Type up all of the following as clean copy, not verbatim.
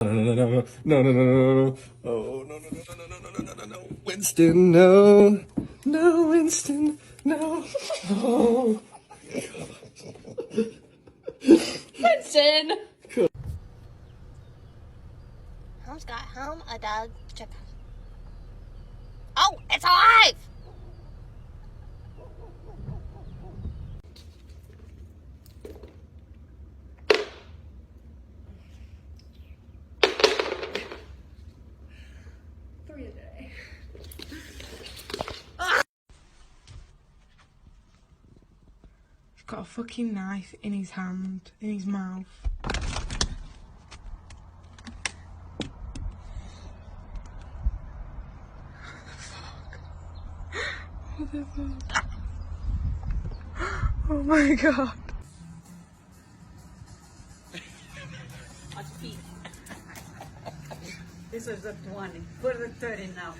No, no, no, no, no, no, no, no, no. Oh, no, no, no, no, no, no, no, no, no, no. Winston, no. No, Winston, no. Oh. Winston! Holmes got home a dog. Oh, it's alive! Three a day. He's got a fucking knife in his hand, in his mouth. What the fuck? Oh my god. This is the 20. Put the 30 now.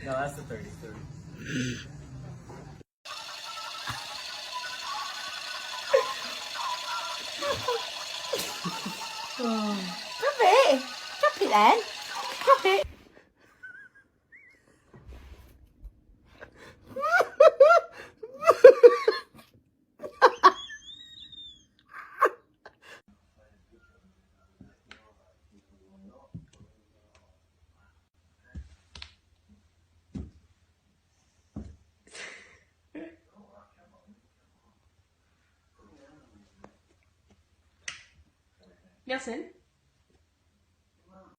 No, that's the 30. 30. Drop it. Drop it then. Drop it. Yasin?